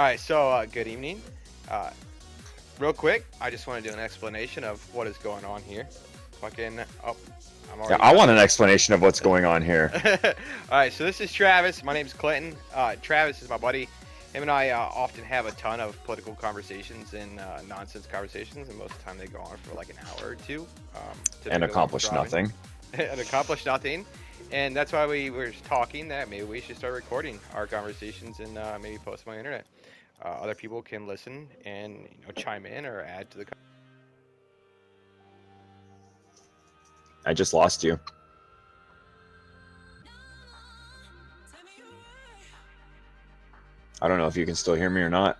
All right, so good evening. Uh, Real quick, I just want to do an explanation of what is going on here. Fucking, oh, I'm Yeah, already I done. want an explanation of what's going on here. All right, so this is Travis. My name's Clinton. Travis is my buddy. Him and I often have a ton of political conversations and nonsense conversations, and most of the time they go on for like an hour or two. And Typically when we're accomplish driving. nothing. And accomplish nothing. And that's why we were talking that maybe we should start recording our conversations and maybe post them on the internet. Other people can listen and chime in or add to the. I just lost you. I don't know if you can still hear me or not.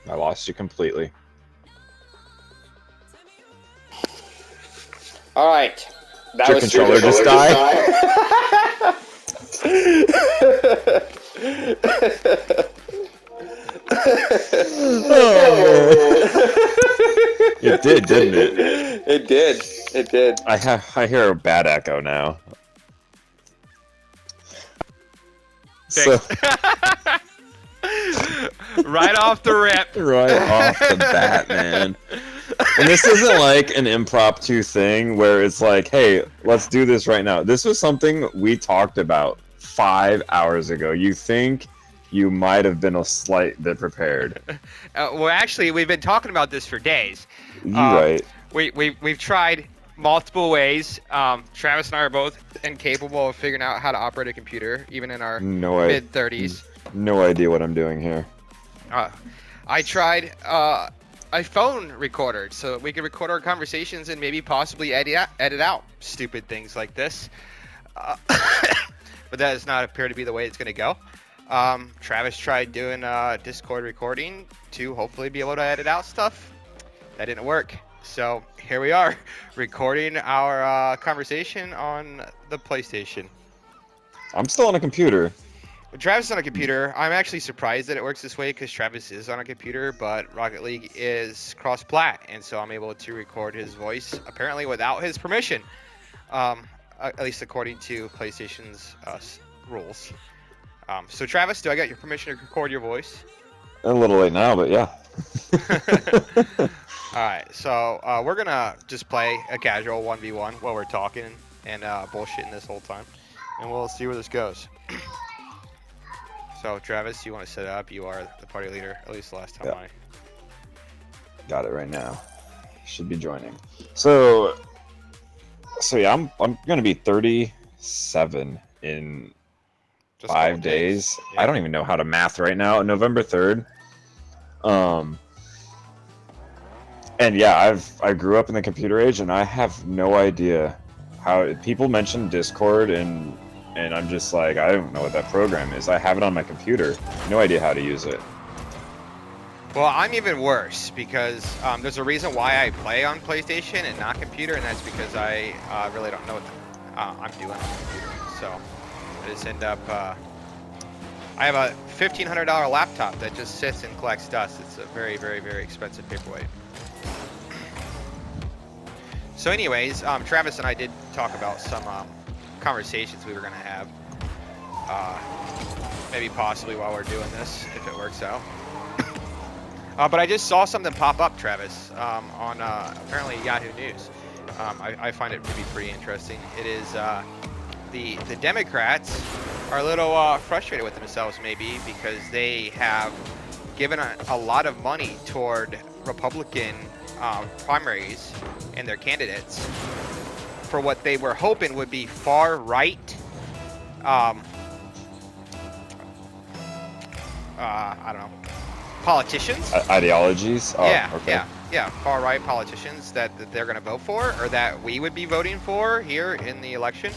I lost you completely. All right. Did your controller just It did, didn't it? It did. It did. I hear a bad echo now. So, Right off the rip. right off the bat, man. And this isn't like an impromptu thing where it's like, hey, let's do this right now. This was something we talked about 5 hours ago. You think you might have been a slight bit prepared. Well, actually, we've been talking about this for days. You're right. We've tried multiple ways. Travis and I are both incapable of figuring out how to operate a computer, even in our mid-30s. No idea what I'm doing here. I tried a phone recorder so we could record our conversations and maybe possibly edit out stupid things like this. But that does not appear to be the way it's going to go. Travis tried doing Discord recording to hopefully be able to edit out stuff. That didn't work. So here we are, recording our conversation on the PlayStation. I'm still on a computer. When Travis is on a computer, I'm actually surprised that it works this way because Travis is on a computer, but Rocket League is cross-plat, and so I'm able to record his voice apparently without his permission, at least according to PlayStation's rules. So Travis, do I get your permission to record your voice? A little late now, but yeah. All right, so we're gonna just play a casual 1v1 while we're talking and bullshitting this whole time, and we'll see where this goes. So Travis, you want to set up? You are the party leader, at least the last time I got it right now. Should be joining. So yeah, I'm gonna be 37 in just 5 days. Yeah. I don't even know how to math right now. November 3rd. And yeah, I grew up in the computer age, and I have no idea how people mention Discord and I'm just like, I don't know what that program is. I have it on my computer. No idea how to use it. Well, I'm even worse because there's a reason why I play on PlayStation and not computer, and that's because I really don't know what I'm doing on computer. So I just end up. I have a $1,500 laptop that just sits and collects dust. It's a very, very, very expensive paperweight. So, anyways, Travis and I did talk about some conversations we were going to have, maybe possibly while we're doing this, if it works out. But I just saw something pop up, Travis, on apparently Yahoo News. I find it to be pretty interesting. It is the Democrats are a little frustrated with themselves, maybe, because they have given a lot of money toward Republican primaries and their candidates for what they were hoping would be far right, I don't know, politicians. Ideologies. Oh, yeah, okay. yeah, far right politicians that they're going to vote for, or that we would be voting for here in the election.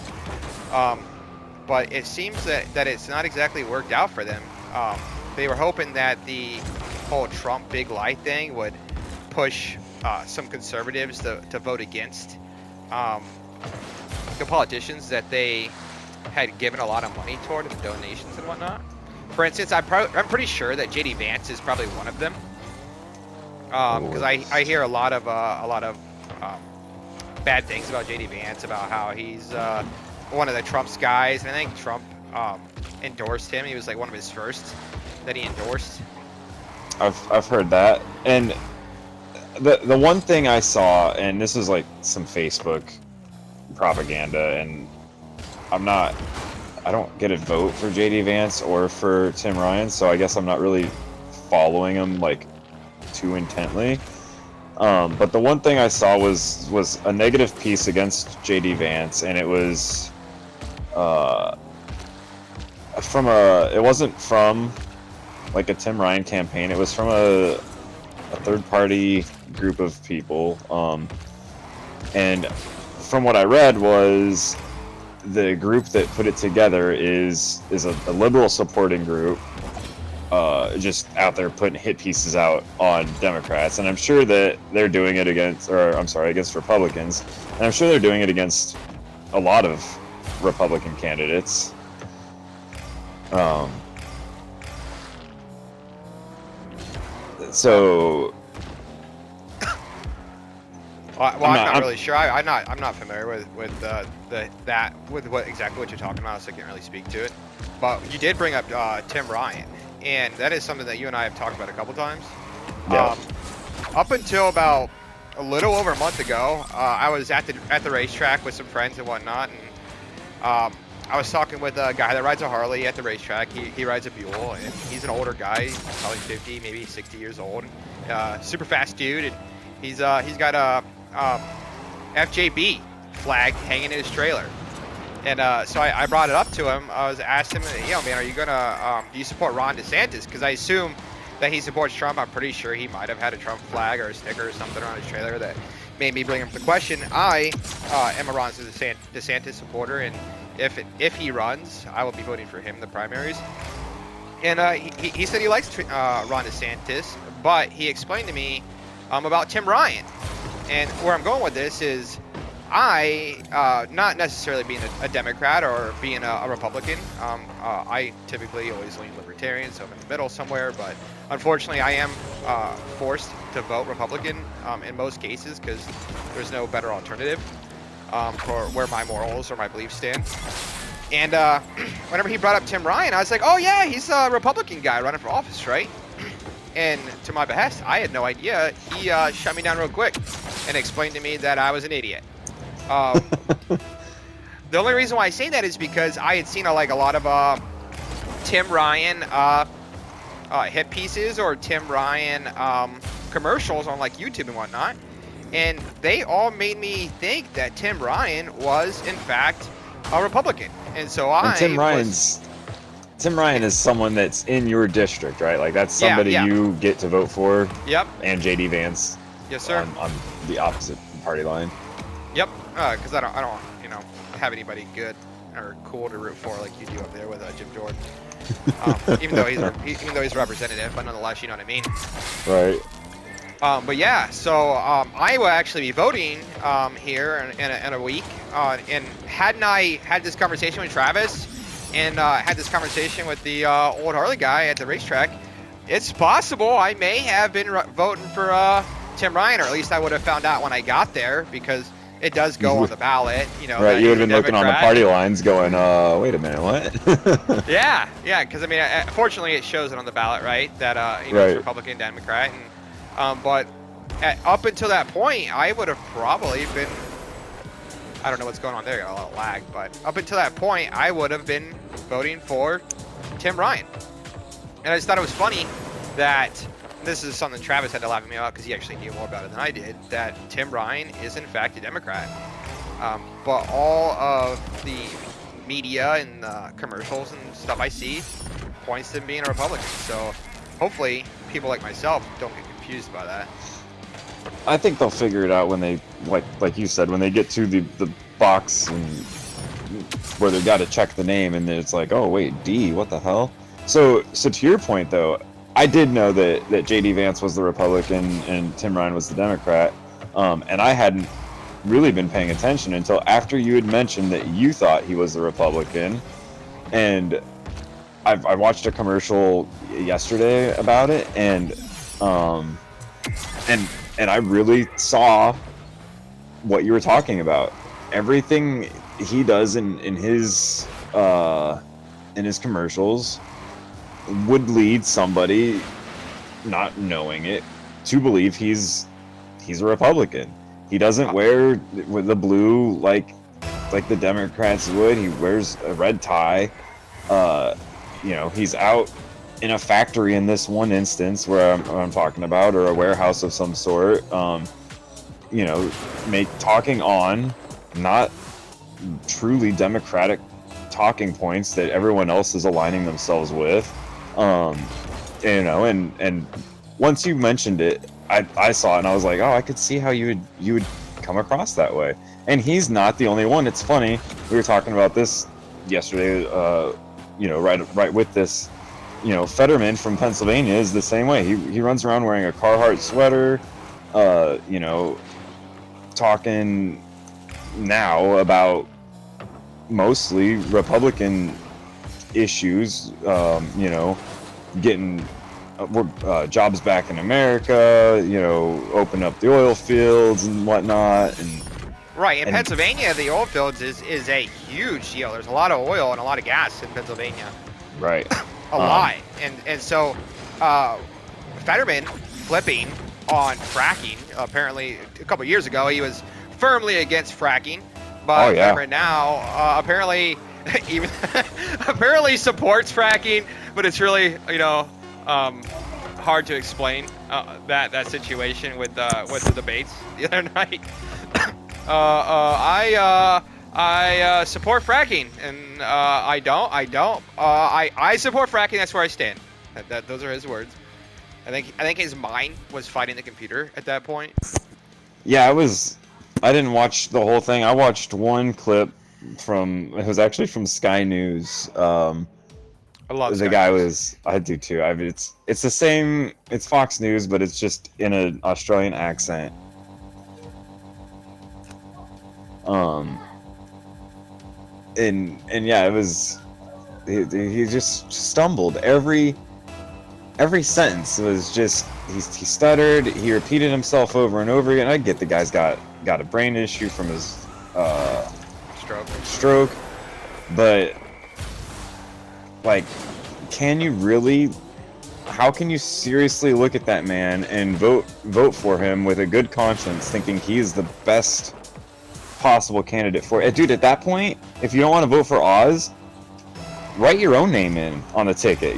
But it seems that it's not exactly worked out for them. They were hoping that the whole Trump big lie thing would push some conservatives to vote against the politicians that they had given a lot of money toward in donations and whatnot. For instance, I'm pretty sure that JD Vance is probably one of them, because I hear a lot of bad things about JD Vance, about how he's one of the Trump's guys, and I think Trump endorsed him. He was like one of his first that he endorsed. I've heard that, and the one thing I saw, and this is like some Facebook propaganda, and I don't get a vote for JD Vance or for Tim Ryan, so I guess I'm not really following him like too intently. But the one thing I saw was a negative piece against JD Vance, and it was it wasn't from like a Tim Ryan campaign. It was from a third party group of people. And from what I read was the group that put it together is a liberal supporting group, just out there putting hit pieces out on Democrats, and I'm sure that they're doing it against Republicans, and I'm sure they're doing it against a lot of Republican candidates. So I'm not really sure. I'm not familiar with exactly what you're talking about, so I can't really speak to it. But you did bring up Tim Ryan, and that is something that you and I have talked about a couple times. Yeah. Up until about a little over a month ago, I was at the racetrack with some friends and whatnot, and I was talking with a guy that rides a Harley at the racetrack. He rides a Buell, and he's an older guy, probably 50, maybe 60 years old. Super fast dude, and he's got a FJB flag hanging in his trailer. And so I brought it up to him. I was asked him, man, are you gonna do you support Ron DeSantis? Because I assume that he supports Trump. I'm pretty sure he might have had a Trump flag or a sticker or something on his trailer that made me bring up the question. I am a Ron DeSantis supporter, and if he runs, I will be voting for him in the primaries. And he said he likes Ron DeSantis, but he explained to me about Tim Ryan. And where I'm going with this is I, not necessarily being a Democrat or being a Republican, I typically always lean libertarian, so I'm in the middle somewhere, but unfortunately I am forced to vote Republican in most cases because there's no better alternative for where my morals or my beliefs stand. And whenever he brought up Tim Ryan, I was like, oh yeah, he's a Republican guy running for office, right? And to my behest, I had no idea. He shut me down real quick and explained to me that I was an idiot. The only reason why I say that is because I had seen a lot of Tim Ryan hit pieces or Tim Ryan commercials on like YouTube and whatnot, and they all made me think that Tim Ryan was in fact a Republican. And so Tim Ryan is someone that's in your district, right? Like that's somebody you get to vote for. Yep. And JD Vance. Yes, sir. On the opposite party line. Yep. Because I don't have anybody good or cool to root for like you do up there with Jim Jordan. Even though he's a representative, but nonetheless, you know what I mean. Right. But yeah, so I will actually be voting here in a week. And hadn't I had this conversation with Travis and had this conversation with the old Harley guy at the racetrack, it's possible I may have been voting for Tim Ryan, or at least I would have found out when I got there, because it does go on the ballot. Right, you would have been looking on the party lines going, wait a minute, what? yeah, because I mean, fortunately it shows it on the ballot, right, that right. It's Republican, Democrat, and but up until that point, I would have probably been, I don't know what's going on there, got a lot of lag, but up until that point, I would have been voting for Tim Ryan. And I just thought it was funny that, this is something Travis had to laugh at me about because he actually knew more about it than I did, that Tim Ryan is in fact a Democrat. But all of the media and the commercials and stuff I see points to him being a Republican. So hopefully people like myself don't get confused by that. I think they'll figure it out when they, like you said, when they get to the box and where they've got to check the name, and it's like, oh wait, D, what the hell? So to your point though, I did know that JD Vance was the Republican and Tim Ryan was the Democrat, and I hadn't really been paying attention until after you had mentioned that you thought he was the Republican, and I watched a commercial yesterday about it, and I really saw what you were talking about. Everything he does in his commercials would lead somebody not knowing it, to believe he's a Republican. He doesn't wear with the blue like the Democrats would. He wears a red tie. He's out in a factory in this one instance where I'm talking about, or a warehouse of some sort. Talking on not truly democratic talking points that everyone else is aligning themselves with. And once you mentioned it, I saw it and I was like, oh, I could see how you would come across that way. And he's not the only one. It's funny, we were talking about this yesterday, right with this, Fetterman from Pennsylvania is the same way. He runs around wearing a Carhartt sweater, talking now about mostly Republican issues, getting jobs back in America, open up the oil fields and whatnot. Right, in Pennsylvania, the oil fields is a huge deal. There's a lot of oil and a lot of gas in Pennsylvania. Right. A lot. And so Fetterman flipping on fracking. Apparently, a couple years ago, he was firmly against fracking. But Fetterman now apparently even apparently supports fracking, but it's really, hard to explain that situation with the debates the other night. I support fracking, and I don't. I support fracking. That's where I stand. Those are his words. I think his mind was fighting the computer at that point. Yeah, I didn't watch the whole thing. I watched one clip it was actually from Sky News. I love the guy News. I do too. I mean, it's the same. It's Fox News, but it's just in an Australian accent. And yeah, it was. He just stumbled. Every sentence was just he stuttered. He repeated himself over and over again. I get the guy's got a brain issue from his stroke, but like, can you really? How can you seriously look at that man and vote for him with a good conscience, thinking he's the best possible candidate for it? Dude, at that point, if you don't want to vote for Oz, write your own name in on the ticket.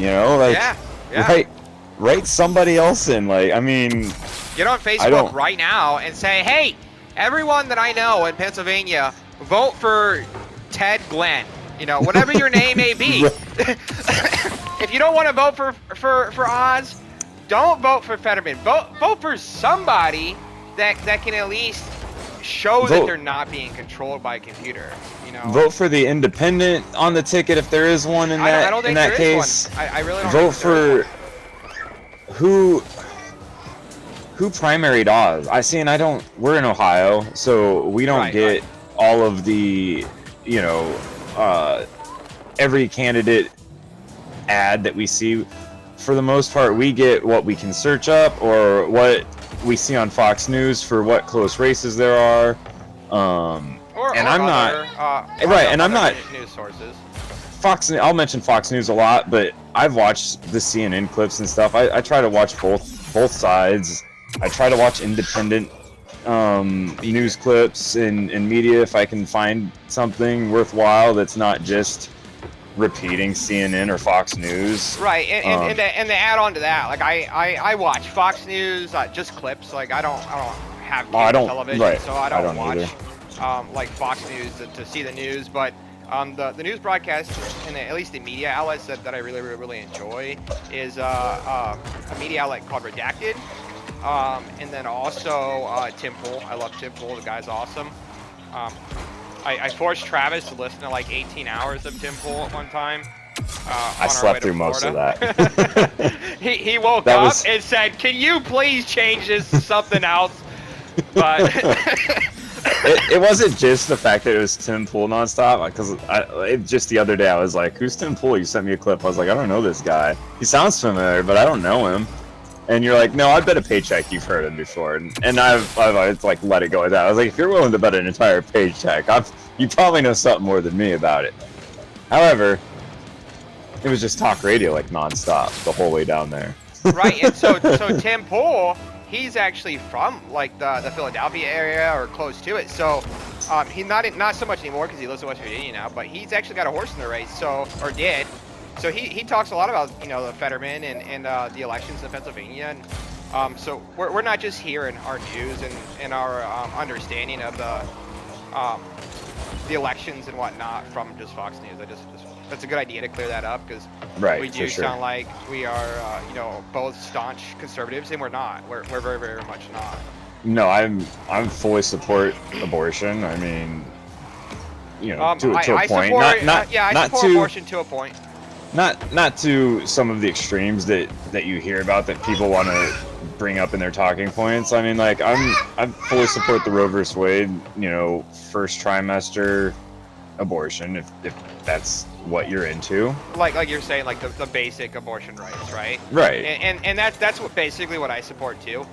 Write somebody else in. Like, I mean, get on Facebook right now and say, hey, everyone that I know in Pennsylvania, vote for Ted Glenn. Whatever your name may be. If you don't want to vote for Oz, don't vote for Fetterman. Vote for somebody that can at least show that they're not being controlled by a computer. Vote for the independent on the ticket if there is one in that. I don't think in that there case. is one. I really don't. Vote for who primaried Oz. We're in Ohio, so we don't get all of the, every candidate ad that we see. For the most part, we get what we can search up or what we see on Fox News for what close races there are. I'm not news sources. I'll mention Fox News a lot, but I've watched the CNN clips and stuff. I try to watch both sides. I try to watch independent news clips and media if I can find something worthwhile that's not just repeating CNN or Fox News. Right, and to add on to that, like I watch Fox News, just clips. Like I don't have cable television, so I don't watch like Fox News to see the news. But the news broadcast and at least the media outlets that I really enjoy is a media outlet called Redacted. And then also Tim Pool. I love Tim Pool. The guy's awesome. I forced Travis to listen to like 18 hours of Tim Pool at one time. I slept through most of that. he woke up and said, "Can you please change this to something else?" But it wasn't just the fact that it was Tim Pool nonstop. Because just the other day I was like, "Who's Tim Pool?" You sent me a clip. I was like, "I don't know this guy. He sounds familiar, but I don't know him." And you're like, "No, I bet a paycheck you've heard him before." And I've like let it go with that. I was like, if you're willing to bet an entire paycheck, you probably know something more than me about it. However, it was just talk radio like nonstop the whole way down there. Right, and so Tim Pool, he's actually from like the Philadelphia area or close to it. So he's not so much anymore because he lives in West Virginia now. But he's actually got a horse in the race, or did. So he talks a lot about the Fetterman and the elections in Pennsylvania. And so we're not just hearing our news and our understanding of the elections and whatnot from just Fox News. That's a good idea to clear that up because we do sound like we are, both staunch conservatives, and we're not. We're very, very much not. No, I'm fully support abortion. I mean, to a point. I support abortion to a point. Not to some of the extremes that you hear about that people want to bring up in their talking points. I mean, like I fully support the Roe vs. Wade, first trimester abortion if that's what you're into. Like you're saying, like the basic abortion rights, right? Right. And that's basically what I support too.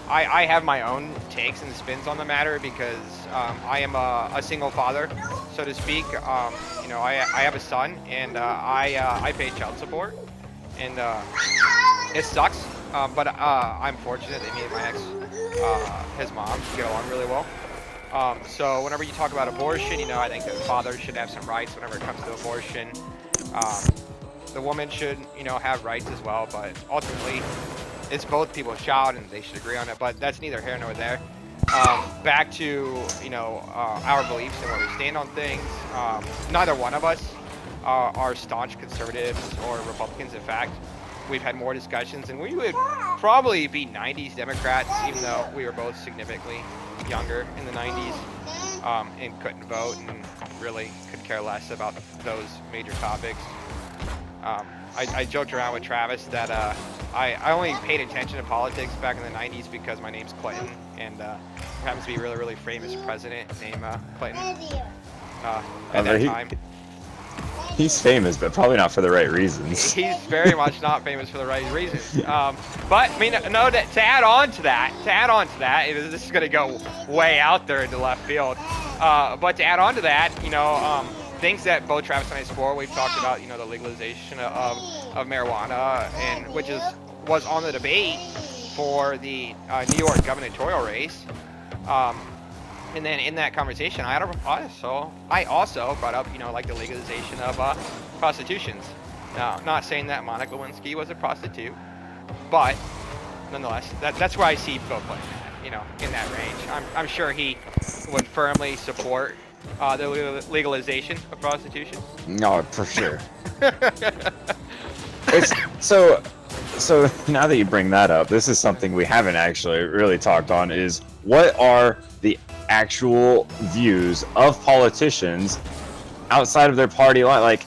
I have my own takes and spins on the matter because I am a single father, so to speak. I have a son, and I pay child support, and it sucks. But I'm fortunate that me and my ex, his mom, get along really well. So whenever you talk about abortion, I think that fathers should have some rights whenever it comes to abortion. The woman should, have rights as well, but ultimately, it's both people's child, and they should agree on it. But that's neither here nor there. Back to our beliefs and where we stand on things. Neither one of us are staunch conservatives or Republicans. In fact, we've had more discussions, and we would probably be 90s Democrats, even though we were both significantly younger in the 90s and couldn't vote and really could care less about those major topics. I joked around with Travis that I only paid attention to politics back in the 90s because my name's Clinton, and there happens to be a really, really famous president named Clinton at that time. He's famous, but probably not for the right reasons. He's very much not famous for the right reasons. But I mean, no. To add on to that, this is going to go way out there into left field. But to add on to that, things that both Travis and I support. We've talked about, the legalization of marijuana, and which was on the debate for the New York gubernatorial race. And then in that conversation, I also brought up, like the legalization of prostitutions. Now, not saying that Monica Lewinsky was a prostitute, but nonetheless, that's where I see Bill Clinton, in that range. I'm sure he would firmly support the legalization of prostitution. No, for sure. So now that you bring that up, this is something we haven't actually really talked on, is what are the actual views of politicians outside of their party line?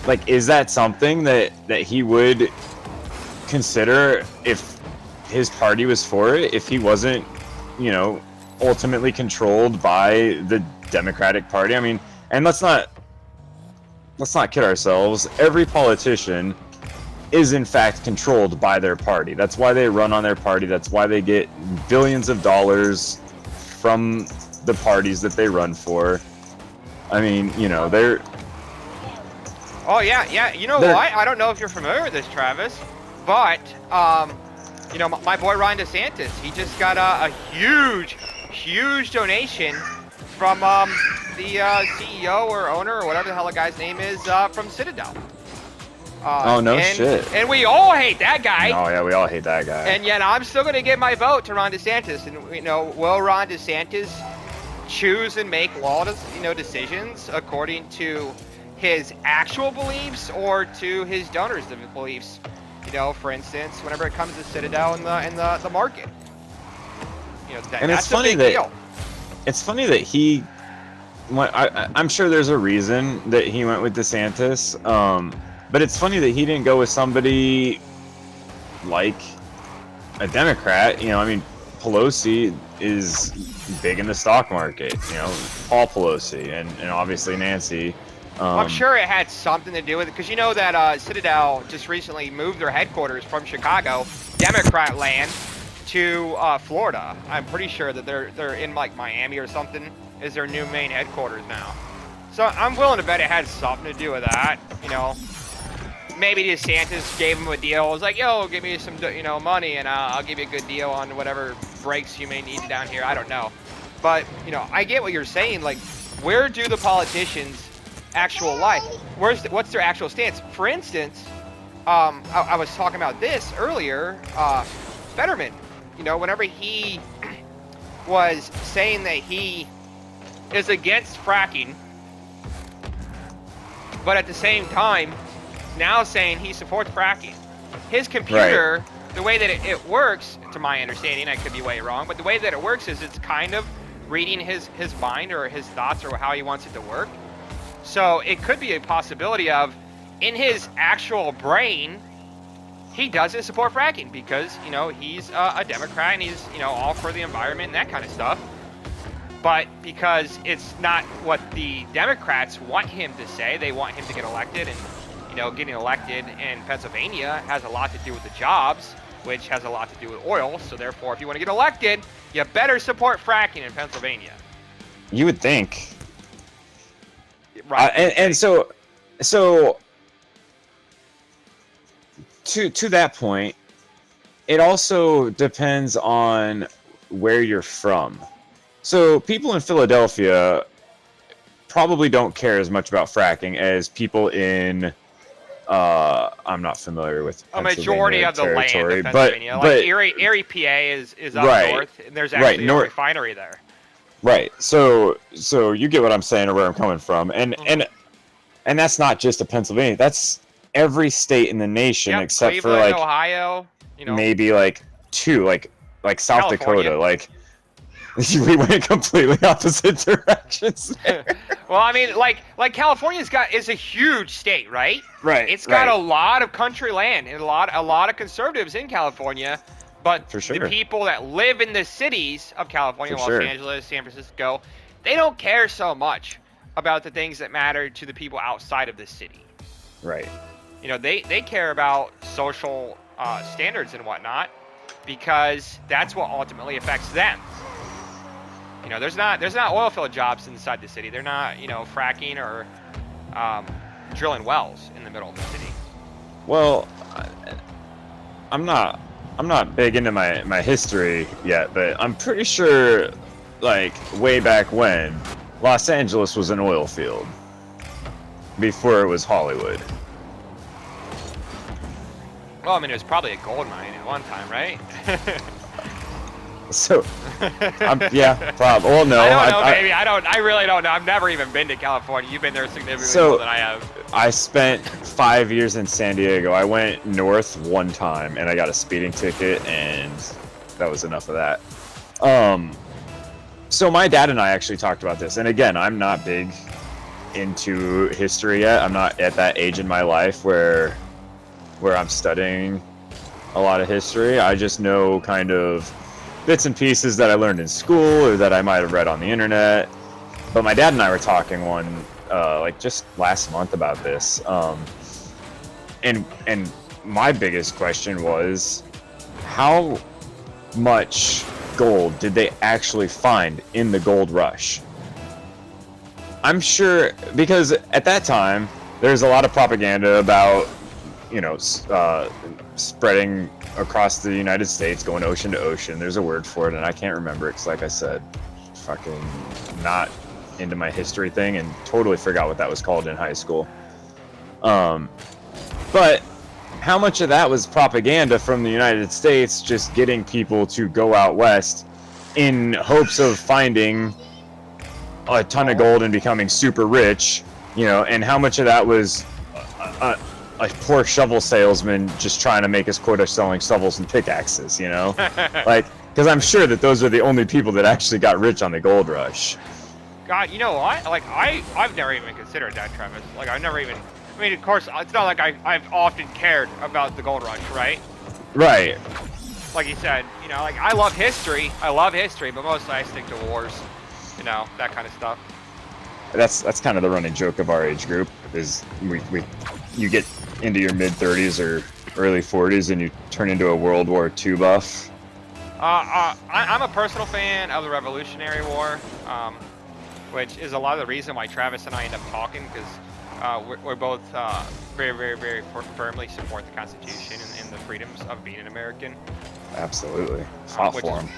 Like is that something that he would consider if his party was for it, if he wasn't, ultimately controlled by the Democratic Party? I mean, and let's not kid ourselves. Every politician is in fact controlled by their party. That's why they run on their party. That's why they get billions of dollars from the parties that they run for. I mean, they're... Oh, yeah. What? I don't know if you're familiar with this, Travis, but, my boy Ron DeSantis, he just got a huge donation from the CEO or owner or whatever the hell the guy's name is from Citadel. Shit. And we all hate that guy. Oh, yeah, we all hate that guy. And yet I'm still going to give my vote to Ron DeSantis. And, will Ron DeSantis choose and make decisions according to his actual beliefs or to his donors' beliefs? For instance, whenever it comes to Citadel and the market. That's a big deal. It's funny that he went, I'm sure there's a reason that he went with DeSantis. But it's funny that he didn't go with somebody like a Democrat. Pelosi is big in the stock market. Paul Pelosi and obviously Nancy. I'm sure it had something to do with it, because that Citadel just recently moved their headquarters from Chicago, Democrat land, to Florida. I'm pretty sure that they're in like Miami or something is their new main headquarters now. So I'm willing to bet it had something to do with that. maybe DeSantis gave him a deal. It was like, yo, give me some, money, and I'll give you a good deal on whatever breaks you may need down here. I don't know. But, I get what you're saying. Like, where do the politicians actual life? What's their actual stance? For instance, I was talking about this earlier. Fetterman, whenever he was saying that he is against fracking, but at the same time, now saying he supports fracking. His computer, the way that it works, to my understanding, I could be way wrong, but the way that it works is it's kind of reading his mind or his thoughts or how he wants it to work. So it could be a possibility of, in his actual brain, he doesn't support fracking because, he's a Democrat and he's, all for the environment and that kind of stuff. But because it's not what the Democrats want him to say, they want him to get elected, and getting elected in Pennsylvania has a lot to do with the jobs, which has a lot to do with oil. So therefore, if you want to get elected, you better support fracking in Pennsylvania. You would think. Right. And so to that point, it also depends on where you're from. So people in Philadelphia probably don't care as much about fracking as people in I'm not familiar with a majority of the land of Pennsylvania. but Erie, PA is up right, north, and there's actually a refinery there. Right. So you get what I'm saying or where I'm coming from, and that's not just a Pennsylvania. That's every state in the nation except Cleveland, for like Ohio. Maybe like two, like South California. Dakota, like. We went completely opposite directions there. Well, I mean, like California's is a huge state, right? Right. It's got a lot of country land and a lot of conservatives in California, but For sure. the people that live in the cities of California, For Los sure. Angeles, San Francisco, they don't care so much about the things that matter to the people outside of the city. Right. They care about social standards and whatnot because that's what ultimately affects them. There's not oil field jobs inside the city. They're not, fracking or drilling wells in the middle of the city. Well, I'm not big into my history yet, but I'm pretty sure, like way back when, Los Angeles was an oil field before it was Hollywood. Well, I mean, it was probably a gold mine at one time, right? So, yeah, probably. Well, no, I don't know, maybe. I really don't know. I've never even been to California. You've been there significantly more than I have. I spent 5 years in San Diego. I went north one time, and I got a speeding ticket, and that was enough of that. So my dad and I actually talked about this, and again, I'm not big into history yet. I'm not at that age in my life where I'm studying a lot of history. I just know kind of bits and pieces that I learned in school or that I might have read on the internet. But my dad and I were talking just last month about this. And my biggest question was, how much gold did they actually find in the gold rush? I'm sure, because at that time, there's a lot of propaganda about, spreading across the United States, going ocean to ocean. There's a word for it, and I can't remember it because, like I said, fucking not into my history thing and totally forgot what that was called in high school. But how much of that was propaganda from the United States just getting people to go out west in hopes of finding a ton of gold and becoming super rich, and how much of that was a poor shovel salesman just trying to make his quota selling shovels and pickaxes, because I'm sure that those are the only people that actually got rich on the gold rush. God, you know what? I've never even considered that, Travis. Of course, it's not like I've often cared about the gold rush, right? Right. Like you said, I love history, but mostly I stick to wars, that kind of stuff. That's kind of the running joke of our age group, is you get into your mid-30s or early 40s and you turn into a World War II buff. I'm a personal fan of the Revolutionary War, which is a lot of the reason why Travis and I end up talking, because we're both very, very, very firmly support the Constitution and the freedoms of being an American. Absolutely. Fought Which for is- him.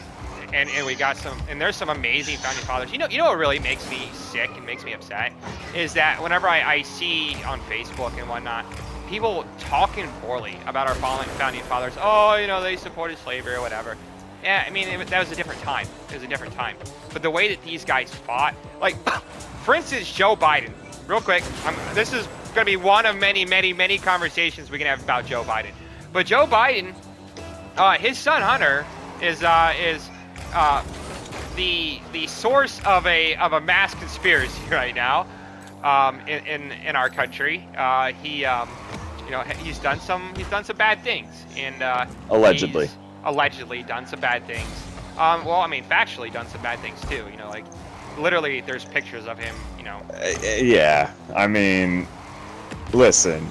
And we got some, and there's some amazing founding fathers. You know what really makes me sick and makes me upset is that whenever I see on Facebook and whatnot, people talking poorly about our founding fathers. Oh, you know, they supported slavery or whatever. Yeah, I mean, that was a different time. It was a different time. But the way that these guys fought, like, for instance, Joe Biden. Real quick, this is going to be one of many, many, many conversations we can have about Joe Biden. But Joe Biden, his son Hunter is the source of a mass conspiracy right now in our country. He's done some bad things, and Allegedly. he's allegedly done some bad things. Well, I mean, factually done some bad things too. You know, like literally, there's pictures of him. You know, Yeah, I mean, listen.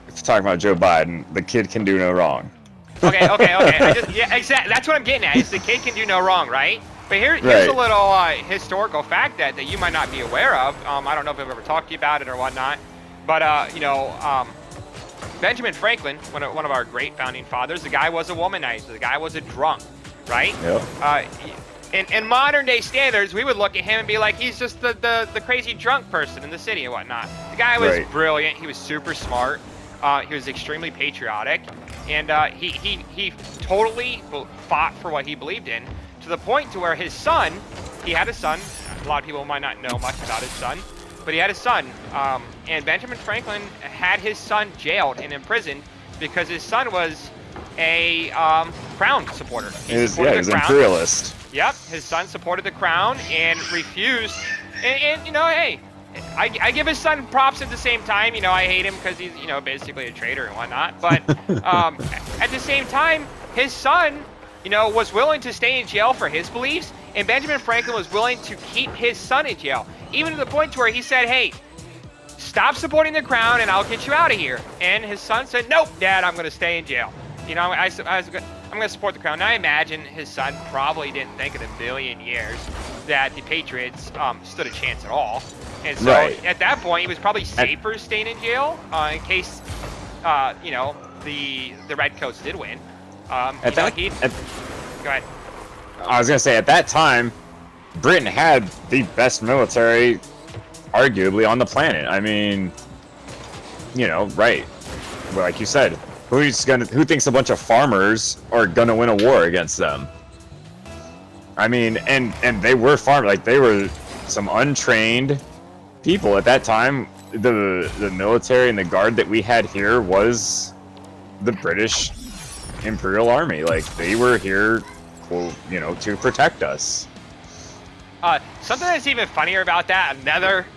If you're talking about Joe Biden, the kid can do no wrong. okay. Exactly. That's what I'm getting at. Is the kid can do no wrong, right? But here's Right. a little historical fact that you might not be aware of. I don't know if I've ever talked to you about it or whatnot, but Benjamin Franklin, one of our great founding fathers, the guy was a womanizer. The guy was a drunk, right? Yep. In modern day standards, we would look at him and be like, he's just the crazy drunk person in the city and whatnot. The guy was Right. brilliant. He was super smart. He was extremely patriotic, and he totally fought for what he believed in, to the point to where his son, he had a son. A lot of people might not know much about his son, but he had a son, and Benjamin Franklin had his son jailed and imprisoned because his son was a crown supporter. He's supported an the crown. imperialist. Yep, his son supported the crown and refused. And you know, hey, I give his son props at the same time. You know, I hate him because he's, you know, basically a traitor and whatnot. But at the same time, his son, you know, was willing to stay in jail for his beliefs, and Benjamin Franklin was willing to keep his son in jail, even to the point to where he said, hey, stop supporting the crown and I'll get you out of here. And his son said, nope, Dad, I'm going to stay in jail. You know, I'm going to support the crown. Now, I imagine his son probably didn't think in a million years that the Patriots stood a chance at all. And so Right. at that point, he was probably safer staying in jail in case, you know, the Redcoats did win. Go ahead. I was gonna say, at that time, Britain had the best military, arguably, on the planet. I mean, you know, right? Well, like you said, who thinks a bunch of farmers are gonna win a war against them? I mean, and they were farmers, like they were some untrained people at that time. The military and the guard that we had here was the British Imperial Army. Like, they were here, you know, to protect us. Something that's even funnier about that,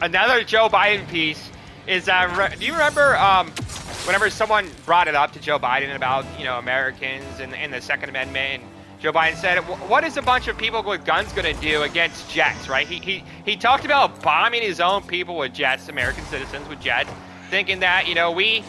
another Joe Biden piece is, do you remember whenever someone brought it up to Joe Biden about, you know, Americans and the Second Amendment, and Joe Biden said, what is a bunch of people with guns going to do against jets, right? He talked about bombing his own people with jets, American citizens with jets, thinking that, you know, we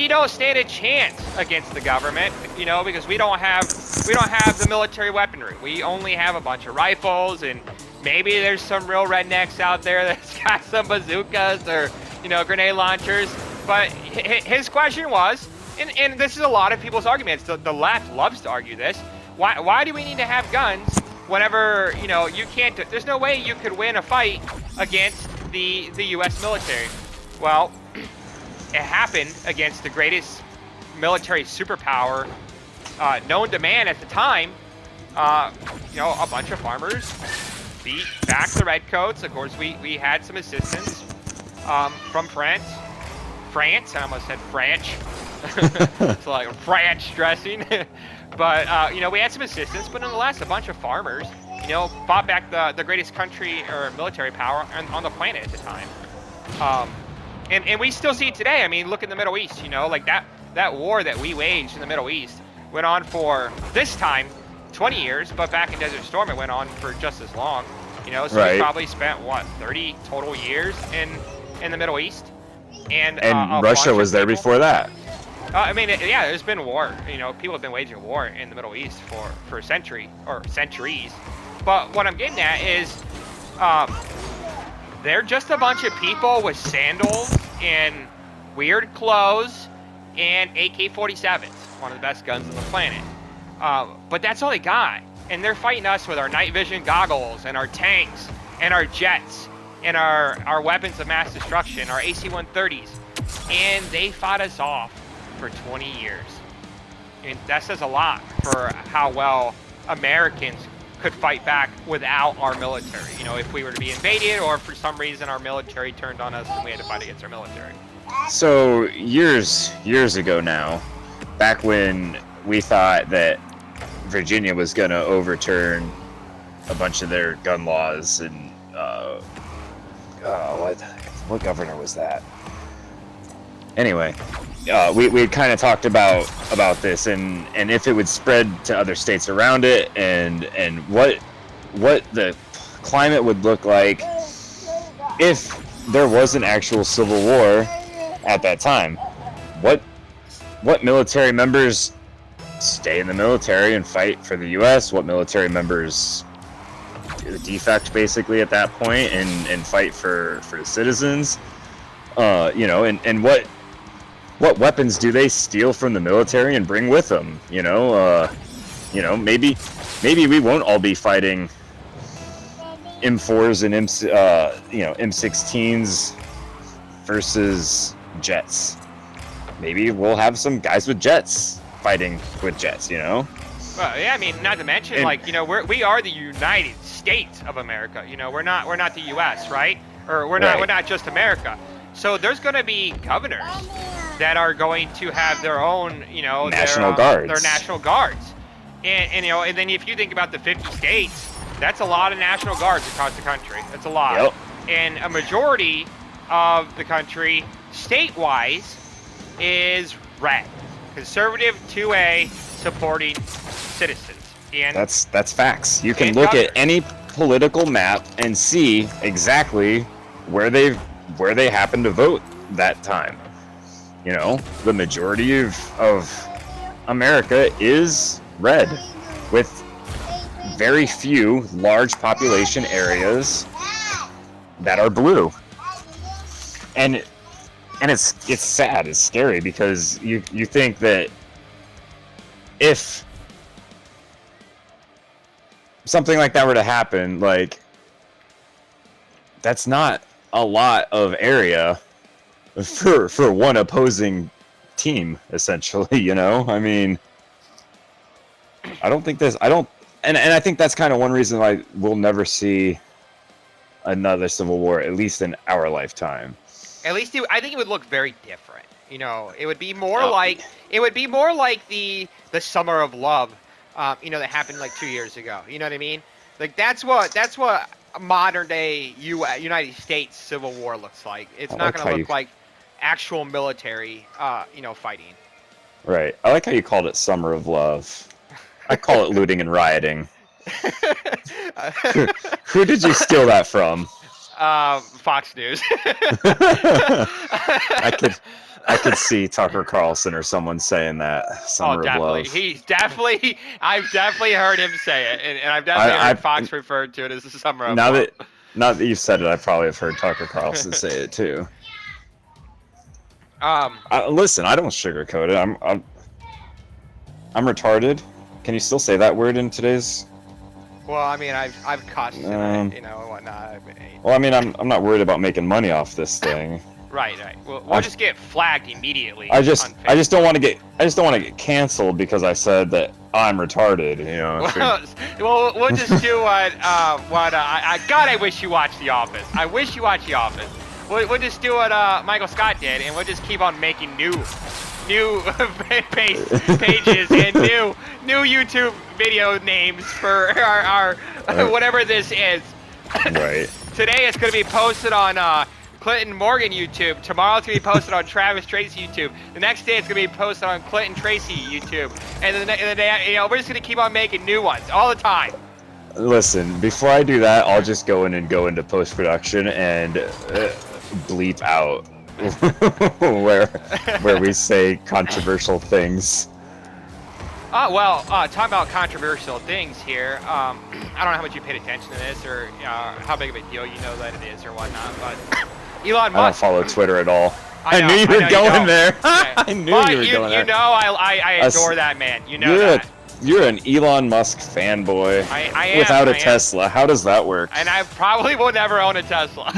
don't stand a chance against the government, you know, because we don't have the military weaponry. We only have a bunch of rifles, and maybe there's some real rednecks out there that's got some bazookas or, you know, grenade launchers. But his question was, and this is a lot of people's arguments, the left loves to argue this, why do we need to have guns whenever, you know, you can't, there's no way you could win a fight against the U.S. military? Well, it happened against the greatest military superpower known to man at the time. You know, a bunch of farmers beat back the Redcoats. Of course, we had some assistance from France. I almost said French. It's like French dressing. But, you know, we had some assistance, but nonetheless, a bunch of farmers, you know, fought back the greatest country or military power on the planet at the time. And we still see it today. I mean, look in the Middle East, you know, like that war that we waged in the Middle East went on for, this time, 20 years, but back in Desert Storm, it went on for just as long, you know, so Right. we probably spent, 30 total years in the Middle East. And Russia was there before that. I mean, yeah, there's been war. You know, people have been waging war in the Middle East for a century or centuries. But what I'm getting at is, they're just a bunch of people with sandals, and weird clothes, and AK-47s, one of the best guns on the planet. But that's all they got. And they're fighting us with our night vision goggles and our tanks and our jets and our weapons of mass destruction, our AC-130s. And they fought us off for 20 years. And that says a lot for how well Americans could fight back without our military. You know, if we were to be invaded or for some reason our military turned on us and we had to fight against our military. So years ago now, back when we thought that Virginia was going to overturn a bunch of their gun laws, and what governor was that? Anyway, we had kind of talked about this and if it would spread to other states around it, and what the climate would look like if there was an actual civil war at that time. What military members stay in the military and fight for the U.S.? What military members defect basically at that point and fight for the citizens? You know, and what weapons do they steal from the military and bring with them? You know, maybe we won't all be fighting M4s and M16s versus jets. Maybe we'll have some guys with jets fighting with jets, you know? Well, yeah, I mean, not to mention, And- like, you know, we are the United States of America. You know, we're not the U.S., right? Or we're Right. not just America. So there's going to be governors that are going to have their own, you know, National their Guards. national guards. And you know, and then if you think about the 50 states, that's a lot of national guards across the country. That's a lot. Yep. And a majority of the country, state-wise, is red. Conservative 2A supporting citizens. And That's facts. You can And look governors. at any political map and see exactly where they happen to vote that time. You know, the majority of America is red, with very few large population areas that are blue. And it's sad, it's scary, because you think that if something like that were to happen, like, that's not a lot of area for one opposing team, essentially, you know? I mean, I think that's kind of one reason why we'll never see another civil war, at least in our lifetime. at least I think it would look very different. You know, it would be more Oh. like the Summer of Love, you know, that happened like 2 years ago. You know what I mean? Like that's what a modern day United States Civil War looks like. It's I not like going how to you- look like actual military, you know, fighting. Right. I like how you called it Summer of Love. I call it looting and rioting. Who did you steal that from? Fox News. I could see Tucker Carlson or someone saying that. Summer Oh, definitely. of Love. He's definitely. I've definitely heard him say it, and I've definitely heard Fox referred to it as the Summer of Now Love. that you've said it, I probably have heard Tucker Carlson say it too. Listen, I don't sugarcoat it. I'm retarded. Can you still say that word in today's? Well, I mean, I've cussed Um, tonight, you know, and whatnot. Well, I mean, I'm not worried about making money off this thing. Right. We'll just get flagged immediately. I just on Facebook. don't want to get canceled because I said that I'm retarded. You know. Well, we'll just do what God, I wish you watched The Office. I wish you watched The Office. We'll just do what Michael Scott did, and we'll just keep on making new pages and new YouTube video names for our whatever this is. Right. Today it's going to be posted on Clinton Morgan YouTube. Tomorrow it's going to be posted on Travis Tracy YouTube. The next day it's going to be posted on Clinton Tracy YouTube. And then the day, you know, we're just going to keep on making new ones all the time. Listen, before I do that, I'll just go into post-production and bleep out where we say controversial things. Talking about controversial things here. I don't know how much you paid attention to this or how big of a deal you know that it is or whatnot, but Elon I don't Musk. follow Twitter at all. I knew you were going there. Yeah. I knew But you were going there. You know, I adore that man. You know You're that. you're an Elon Musk fanboy. I am. Without a I am. Tesla. How does that work? And I probably will never own a Tesla.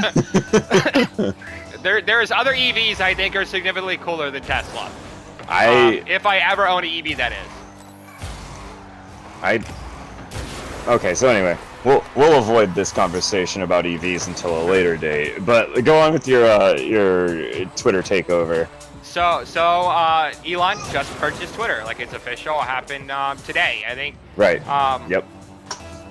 There's other EVs I think are significantly cooler than Tesla. If I ever own an EV, that is. Okay, so anyway, we'll avoid this conversation about EVs until a later date. But go on with your Twitter takeover. So Elon just purchased Twitter. Like, it's official. It happened today, I think. Right. Yep.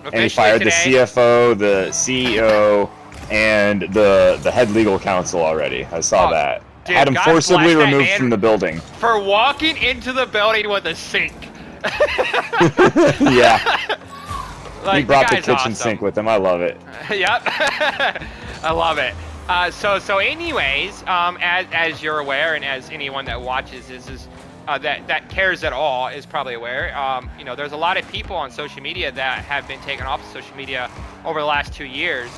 And he Officially fired today. the CFO, the CEO, and the head legal counsel already. I saw that. Dude, Had him God forcibly bless that removed man from the building. For walking into the building with a sink. Yeah. Like, He brought the guy's kitchen awesome. sink with him. I love it. Yep. I love it. So anyways, as you're aware, and as anyone that watches this is that cares at all is probably aware, you know, there's a lot of people on social media that have been taken off of social media over the last 2 years.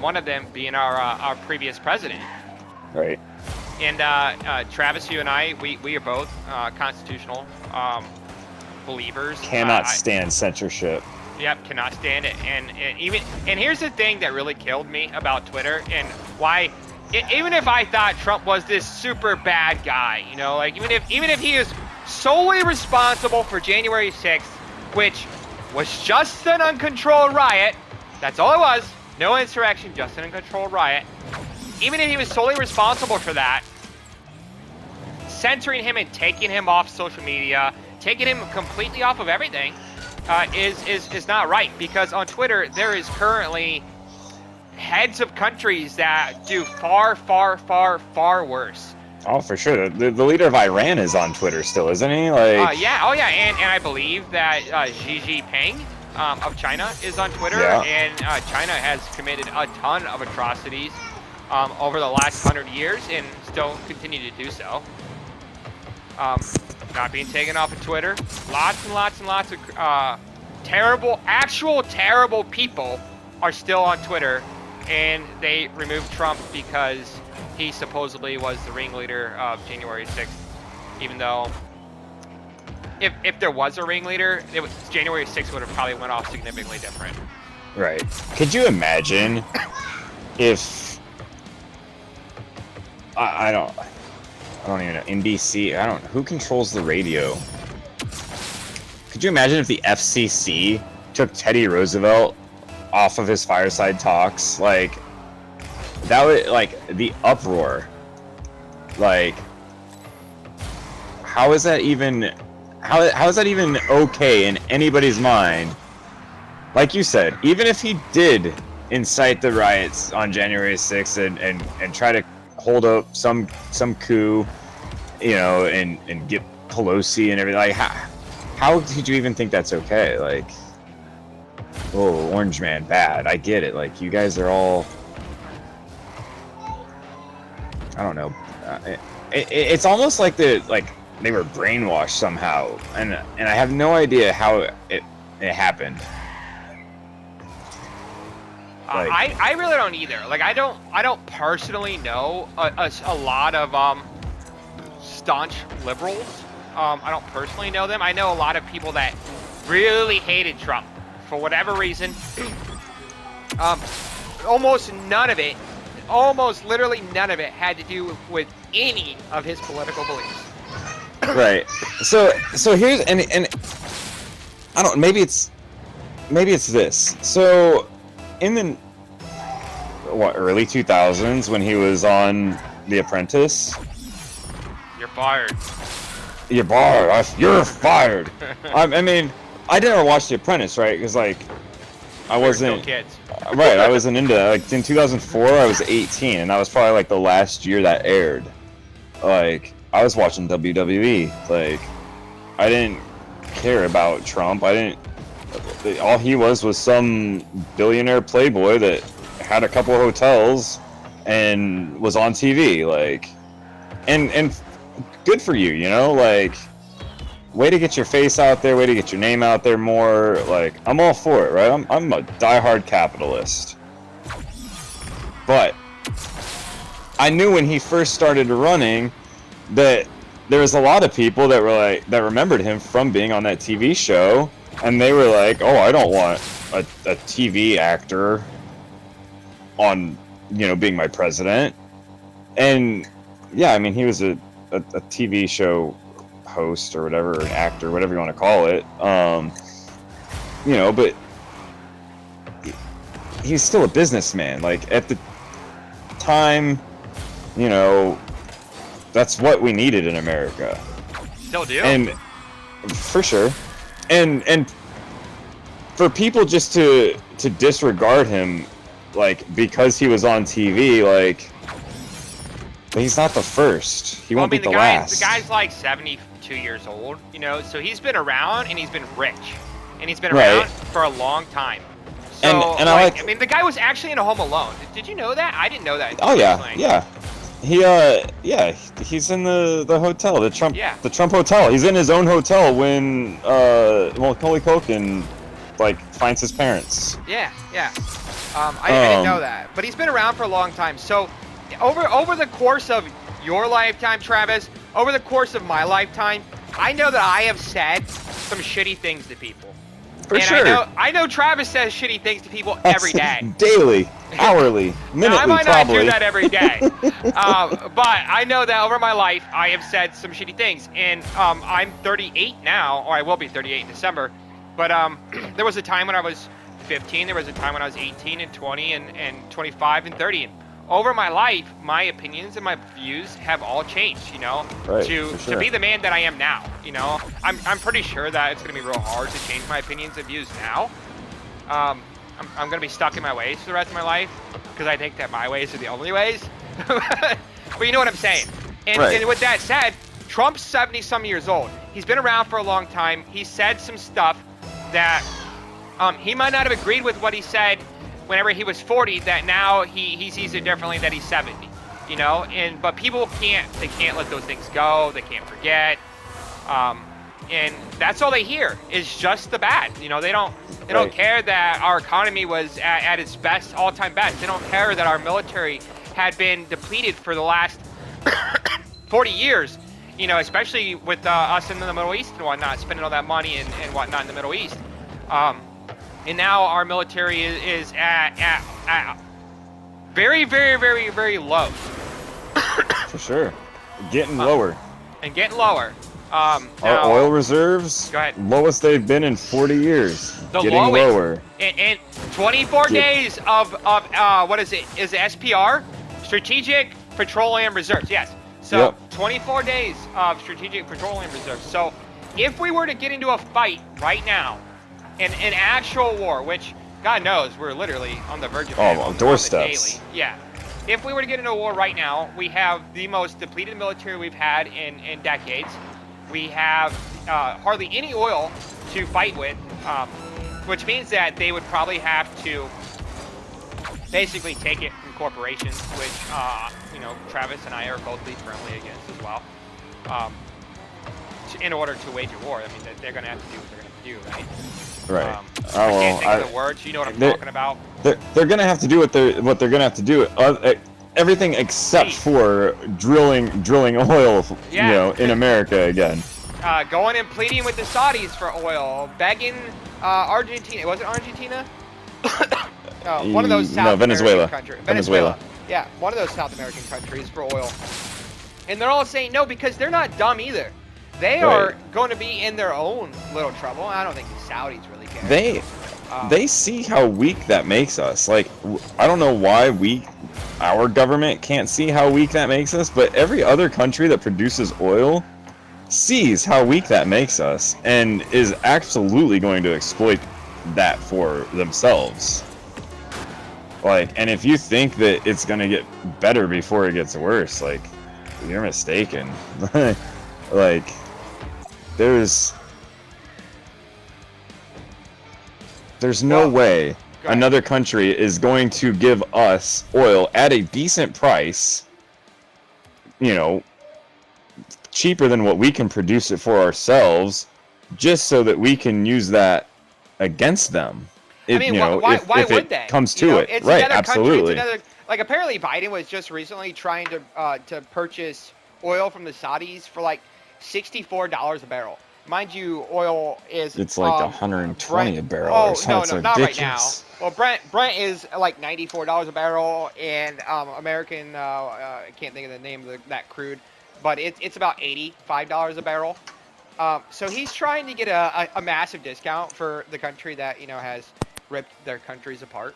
One of them being our previous president. Right. And Travis, you and I, we are both constitutional believers. Cannot stand censorship. Yep, cannot stand it. And here's the thing that really killed me about Twitter, and why, even if I thought Trump was this super bad guy, you know, like even if he is solely responsible for January 6th, which was just an uncontrolled riot, that's all it was, no insurrection, just an uncontrolled riot. Even if he was solely responsible for that, censoring him and taking him off social media, taking him completely off of everything, is not right, because on Twitter there is currently heads of countries that do far worse. Oh, for sure. The leader of Iran is on Twitter still, isn't he? Like. Yeah, and I believe that Xi Jinping of China is on Twitter, Yeah. and China has committed a ton of atrocities over the last 100 years and still continue to do so. Not being taken off of Twitter. Lots and lots of terrible people are still on Twitter, and they removed Trump because he supposedly was the ringleader of January 6th, even though if there was a ringleader, January 6th would have probably went off significantly different. Right. Could you imagine if I don't even know, NBC, who controls the radio? Could you imagine if the FCC took Teddy Roosevelt off of his fireside talks? Like, that would, like, the uproar. Like, how is that even okay in anybody's mind? Like you said, even if he did incite the riots on January 6th and try to hold up some coup, you know, and get Pelosi and everything, like, how could you even think that's okay? Like, oh, Orange Man, bad. I get it. Like, you guys are all, I don't know. It's almost like they were brainwashed somehow, and I have no idea how it happened. Like, I really don't either. Like, I don't personally know a lot of staunch liberals. I don't personally know them. I know a lot of people that really hated Trump for whatever reason. Almost literally none of it had to do with any of his political beliefs. Right. So here's and I don't, maybe it's this. So in the early 2000s, when he was on The Apprentice, You're fired. you're fired. You're fired. I mean, I never watched The Apprentice, right? Because, like, I wasn't kids. right. I wasn't into that. Like, in 2004, I was 18, and that was probably like the last year that aired. Like, I was watching WWE. Like, I didn't care about Trump. All he was some billionaire playboy that had a couple of hotels and was on TV. Like, and good for you, you know? Like, way to get your face out there, way to get your name out there more. Like, I'm all for it, right? I'm a diehard capitalist. But I knew when he first started running that there was a lot of people that were like that remembered him from being on that TV show, and they were like, "Oh, I don't want a TV actor on, being my president." And yeah, I mean, he was a TV show host or whatever, an actor, whatever you want to call it. But he's still a businessman. Like at the time, that's what we needed in America. Still do. And for sure. And for people just to disregard him, like, because he was on TV, like, he's not the first. He won't be the last. The guy's like 72 years old, so he's been around and he's been rich. And he's been around for a long time. So, and I mean, the guy was actually in a Home Alone. Did you know that? I didn't know that. Oh, yeah. He's in the hotel, the Trump Hotel. He's in his own hotel when Macaulay Culkin finds his parents. Yeah. I didn't know that, but he's been around for a long time. So over the course of your lifetime, Travis, over the course of my lifetime, I know that I have said some shitty things to people. For sure. I know Travis says shitty things to people every day. Daily, hourly, minutely, I might probably. not do that every day. But I know that over my life, I have said some shitty things. And I'm 38 now, or I will be 38 in December. But there was a time when I was 15. There was a time when I was 18 and 20 and 25 and 30. And over my life, my opinions and my views have all changed, right, to be the man that I am now, I'm pretty sure that it's going to be real hard to change my opinions and views now. I'm going to be stuck in my ways for the rest of my life because I think that my ways are the only ways. But you know what I'm saying. And with that said, Trump's 70-some years old. He's been around for a long time. He said some stuff that he might not have agreed with what he said whenever he was 40, that now he sees it differently that he's 70, but people can't let those things go. They can't forget. And that's all they hear is just the bad. They don't care that our economy was at its best, all-time best. They don't care that our military had been depleted for the last 40 years, especially with us in the Middle East and whatnot, spending all that money and whatnot in the Middle East. And now our military is at very, very, very, very low. For sure. Getting lower. And getting lower. Our oil reserves, go ahead. Lowest they've been in 40 years. Getting lower. And 24 days of what is it? Is it SPR? Strategic Petroleum Reserves. Yes. So 24 days of Strategic Petroleum Reserves. So if we were to get into a fight right now, an actual war, which God knows we're literally on the verge of on doorsteps. Yeah. If we were to get into a war right now, we have the most depleted military we've had in decades. We have hardly any oil to fight with, which means that they would probably have to basically take it from corporations, which Travis and I are both firmly against as well. In order to wage a war, I mean, they're going to have to do what they're going to do, right? Right. I can't think of the words. You know what I'm talking about. They're gonna have to do what they're gonna have to do. Everything except for drilling oil, in America again. Going and pleading with the Saudis for oil, begging Argentina. Was it Argentina? One of those South American countries. Venezuela. Yeah, one of those South American countries for oil. And they're all saying no because they're not dumb either. They are going to be in their own little trouble. I don't think the Saudis really care. They see how weak that makes us. Like, I don't know why our government can't see how weak that makes us, but every other country that produces oil sees how weak that makes us and is absolutely going to exploit that for themselves. And if you think that it's going to get better before it gets worse, you're mistaken. There's no way another country is going to give us oil at a decent price, cheaper than what we can produce it for ourselves, just so that we can use that against them. It, I mean, you know, why if would it they? comes to You know, it, it's right? another Absolutely. Country, it's another, like apparently Biden was just recently trying to purchase oil from the Saudis for like $64 a barrel. Mind you, oil is It's like Brent. 120 a barrel or Oh something. no, It's no, not right now. ridiculous. Well, Brent is like $94 a barrel, and American I can't think of the name of that crude, but it's about $85 a barrel. So he's trying to get a massive discount for the country that has ripped their countries apart.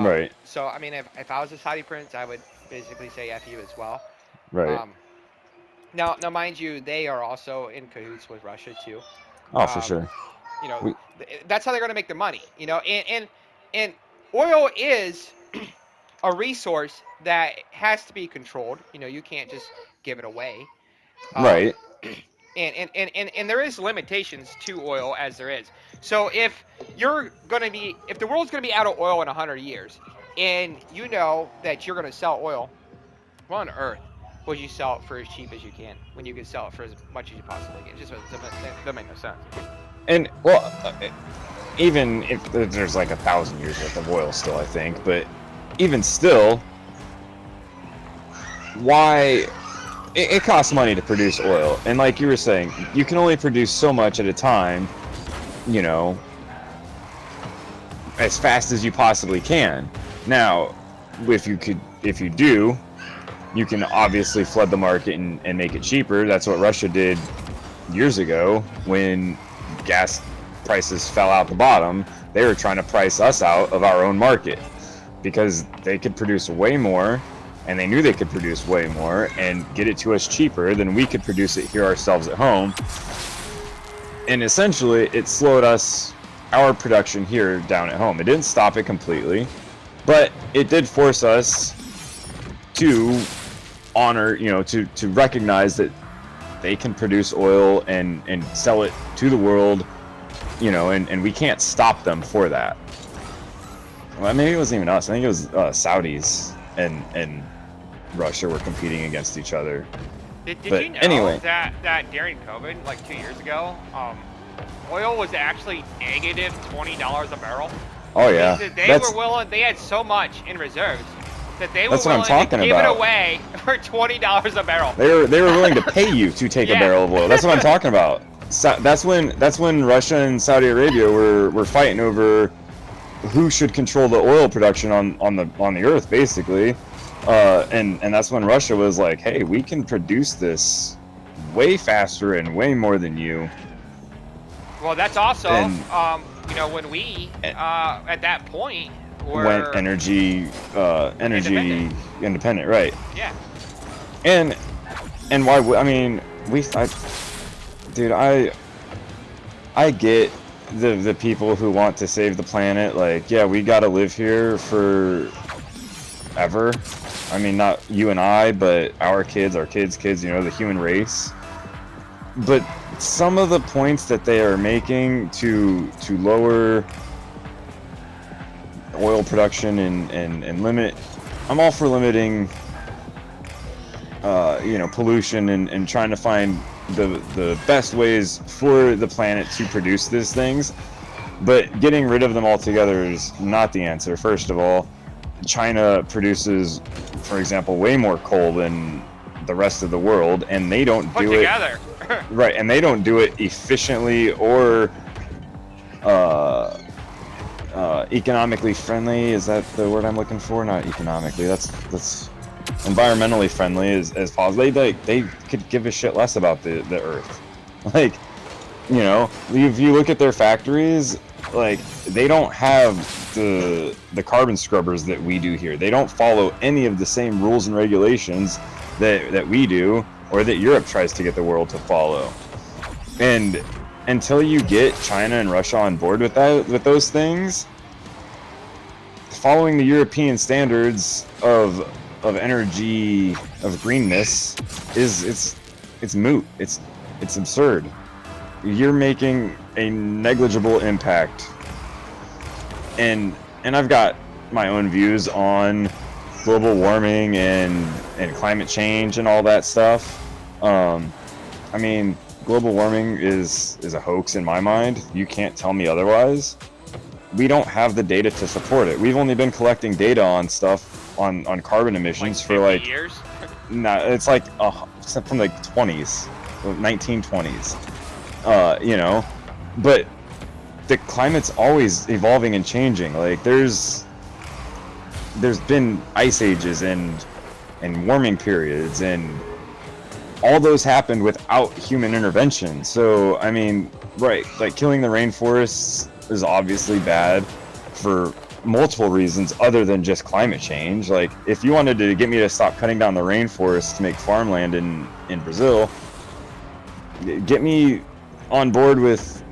Right. So I mean, if I was a Saudi prince, I would basically say F you as well. Right. Um, now, mind you, they are also in cahoots with Russia too. Oh, for Um, sure. you know, We, that's how they're going to make their money. And oil is a resource that has to be controlled. You can't just give it away. Um, right. and there is limitations to oil as there is. So if the world's gonna be out of oil in 100 years, and you know that you're gonna sell oil, what on earth would you sell it for as cheap as you can when you can sell it for as much as you possibly can? It just doesn't make no sense. And well, even if there's like 1,000 years worth of oil still, I think, but even still, why? It costs money to produce oil, and like you were saying, you can only produce so much at a time, as fast as you possibly can. Now, if you do, you can obviously flood the market and make it cheaper. That's what Russia did years ago when gas prices fell out the bottom. They were trying to price us out of our own market because they could produce way more, and they knew they could produce way more and get it to us cheaper than we could produce it here ourselves at home. And essentially, it slowed our production here down at home. It didn't stop it completely, but it did force us to honor, to recognize that they can produce oil and sell it to the world, and we can't stop them for that. Well, maybe it wasn't even us. I think it was Saudis and Russia were competing against each other. Did But you know anyway. that during COVID, like 2 years ago, oil was actually negative $20 a barrel? Oh yeah, They had so much in reserves that they were That's what I'm willing talking to give about. it away for $20 a barrel. they were willing to pay you to take Yeah. a barrel of oil. That's what I'm talking about. That's when Russia and Saudi Arabia were fighting over who should control the oil production on the earth, basically. And that's when Russia was like, hey, we can produce this way faster and way more than you. Well, that's also, And- when we, at that point, were... Went energy independent, right? Yeah. And why? I mean, I get the people who want to save the planet. Like, yeah, we gotta live here forever. I mean, not you and I, but our kids, the human race. But some of the points that they are making to lower oil production and limit, I'm all for limiting pollution and trying to find the best ways for the planet to produce these things, but getting rid of them altogether is not the answer. First of all, China produces, for example, way more coal than the rest of the world, and they don't Put do together. it right, and they don't do it efficiently or economically friendly. Is that the word I'm looking for? Not economically. That's environmentally friendly as possible. They could give a shit less about the earth. Like, if you look at their factories, like, they don't have the carbon scrubbers that we do here. They don't follow any of the same rules and regulations that we do, or that Europe tries to get the world to follow. And until you get China and Russia on board with those things, following the European standards of energy, of greenness, it's moot. It's absurd. You're making a negligible impact. And I've got my own views on global warming and climate change and all that stuff. I mean, global warming is a hoax in my mind. You can't tell me otherwise. we don't have the data to support it. We've only been collecting data on stuff on carbon emissions for like years. nah, it's like from the 20s, 1920s. You know, but the climate's always evolving and changing. Like there's been ice ages and warming periods, and all those happened without human intervention. So I mean, right, like killing the rainforests is obviously bad for multiple reasons other than just climate change. Like if you wanted to get me to stop cutting down the rainforest to make farmland in Brazil, get me on board with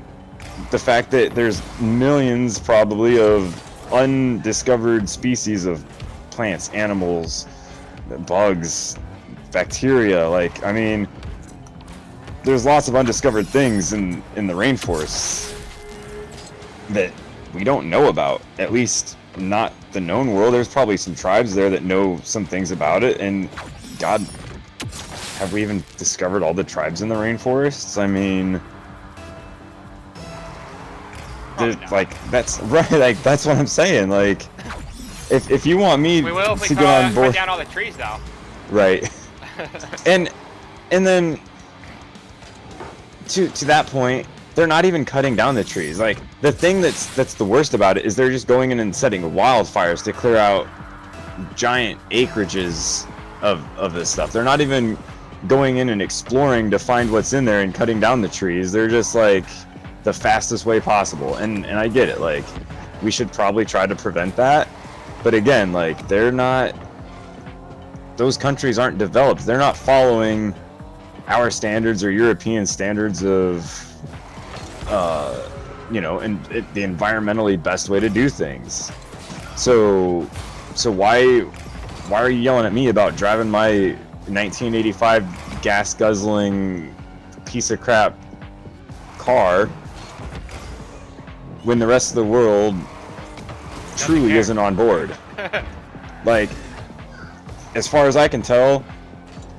the fact that there's millions probably of undiscovered species of plants, animals, bugs, bacteria. Like, I mean, there's lots of undiscovered things in the rainforests that we don't know about, at least not the known world. There's probably some tribes there that know some things about it, and God, have we even discovered all the tribes in the rainforests? I mean, like that's right. Like that's what I'm saying. Like, if you want me We will if to we get on board, cut down all the trees, though. right? and then to that point, they're not even cutting down the trees. Like the thing that's the worst about it is they're just going in and setting wildfires to clear out giant acreages of this stuff. They're not even going in and exploring to find what's in there and cutting down the trees. They're just like the fastest way possible. And I get it. Like we should probably try to prevent that. But again, like those countries aren't developed. They're not following our standards or European standards of and the environmentally best way to do things. So why are you yelling at me about driving my 1985 gas guzzling piece of crap car when the rest of the world truly isn't on board? Like, as far as I can tell,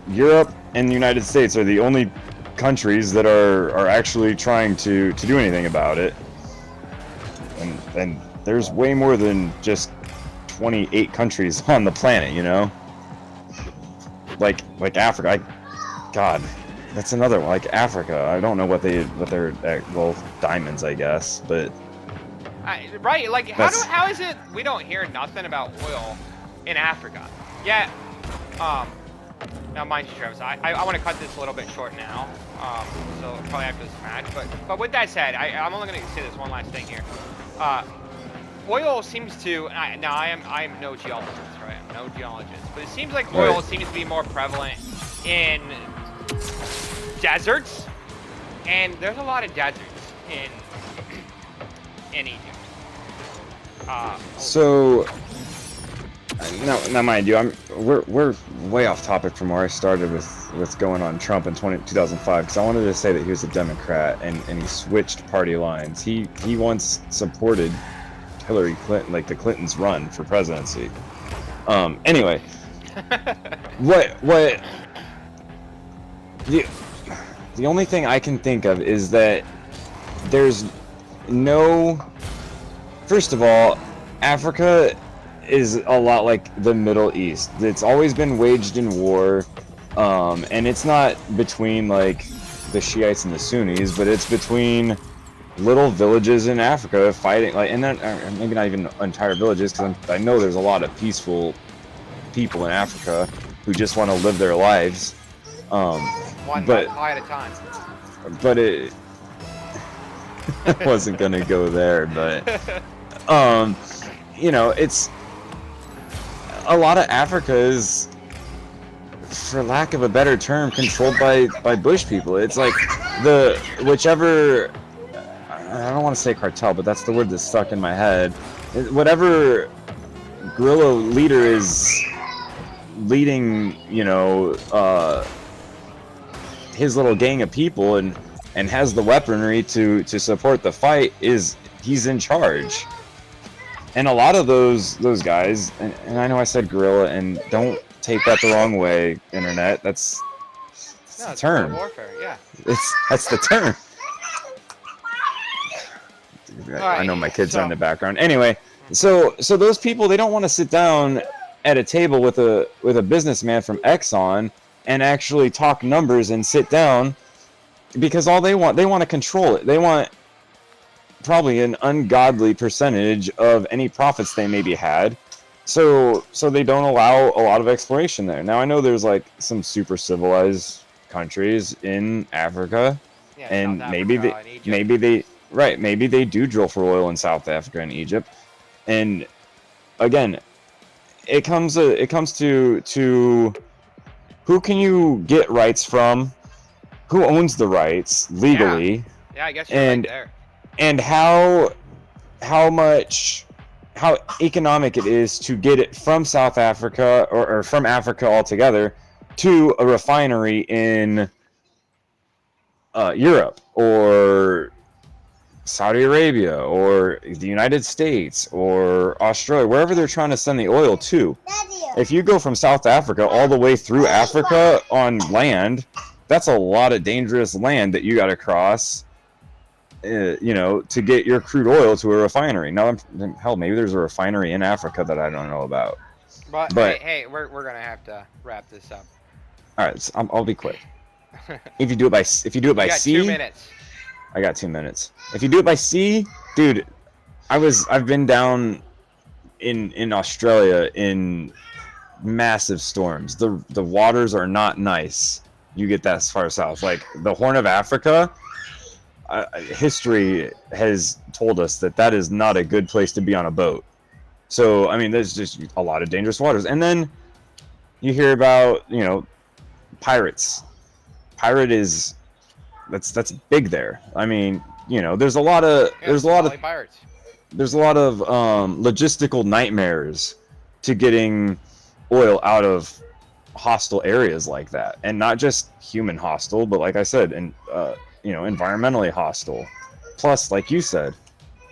Europe and the United States are the only countries that are actually trying to do anything about it. And there's way more than just 28 countries on the planet, you know? Like Africa. God, that's another one. Like Africa, I don't know what they're well, diamonds, I guess, but Right, like how is it we don't hear nothing about oil in Africa? Yeah. Now mind you, Travis, I want to cut this a little bit short now. So probably after this match. But with that said, I'm only going to say this one last thing here. Oil seems to I am no geologist, right? I'm no geologist, but it seems like oil seems to be more prevalent in deserts, and there's a lot of deserts in Egypt. So now mind you, we're way off topic from where I started with what's going on Trump in 2005, because I wanted to say that he was a Democrat and he switched party lines. He once supported Hillary Clinton, like the Clintons' run for presidency. Anyway, what the only thing I can think of is that there's no. First of all, Africa is a lot like the Middle East. It's always been waged in war, and it's not between like the Shiites and the Sunnis, but it's between little villages in Africa fighting, like, and then maybe not even entire villages, because I know there's a lot of peaceful people in Africa who just want to live their lives. One but pie at a time. But it wasn't gonna go there, but it's a lot of Africa is, for lack of a better term, controlled by bush people. It's like whichever, I don't want to say cartel, but that's the word that's stuck in my head. Whatever guerrilla leader is leading, his little gang of people and has the weaponry to support the fight, he's in charge. And a lot of those guys, and I know I said guerrilla, and don't take that the wrong way, internet. That's the term. Warfare, yeah. That's the term. I know my kids are in so- the background. Anyway, so those people, they don't want to sit down at a table with a businessman from Exxon and actually talk numbers and sit down, because all they want to control it. They want probably an ungodly percentage of any profits they maybe had. So they don't allow a lot of exploration there. Now I know there's like some super civilized countries in Africa, Yeah, and South maybe Africa and Egypt. maybe they do drill for oil in South Africa and Egypt. And again, it comes to who can you get rights from, who owns the rights legally, Yeah, I guess you're and- right there. and how economic it is to get it from South Africa or from Africa altogether to a refinery in Europe or Saudi Arabia or the United States or Australia, wherever they're trying to send the oil to. If you go from South Africa all the way through Africa on land, that's a lot of dangerous land that you got to cross, to get your crude oil to a refinery. Now, hell, maybe there's a refinery in Africa that I don't know about. But hey, we're gonna have to wrap this up. All right, so I'll be quick. If you do it by You got sea, 2 minutes. I got 2 minutes. If you do it by sea, dude, I've been down in Australia in massive storms. The waters are not nice. You get that far south, like the Horn of Africa. History has told us that is not a good place to be on a boat. So I mean, there's just a lot of dangerous waters. And then you hear about pirates. That's big there. I mean, there's a lot of Somali pirates. there's a lot of logistical nightmares to getting oil out of hostile areas like that, and not just human hostile, but like I said, and environmentally hostile. Plus, like you said,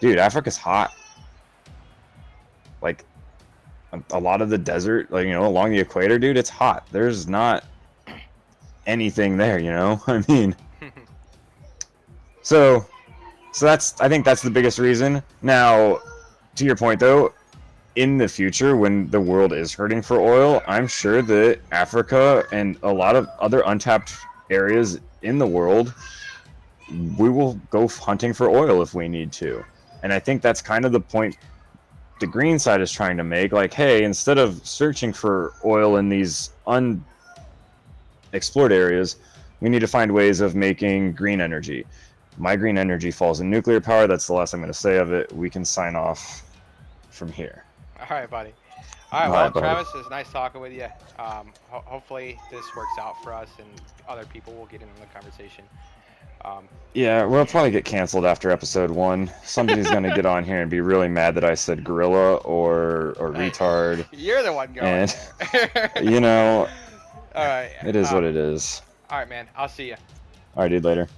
dude, Africa's hot. Like a lot of the desert, along the equator, dude, it's hot. There's not anything there, I mean. So I think that's the biggest reason. Now, to your point though, in the future when the world is hurting for oil, I'm sure that Africa and a lot of other untapped areas in the world, we will go hunting for oil if we need to. And I think that's kind of the point the green side is trying to make. Like, hey, instead of searching for oil in these unexplored areas, we need to find ways of making green energy. My green energy falls in nuclear power. That's the last I'm going to say of it. We can sign off from here. All right, buddy. All right, All well, right, buddy. Travis, it was nice talking with you. Hopefully this works out for us and other people will get into the conversation. Yeah, we'll probably get canceled after episode 1. Somebody's going to get on here and be really mad that I said gorilla or retard. You're the one going And, there. All All right. it is what it is. All right, man. I'll see you. All right, dude, later.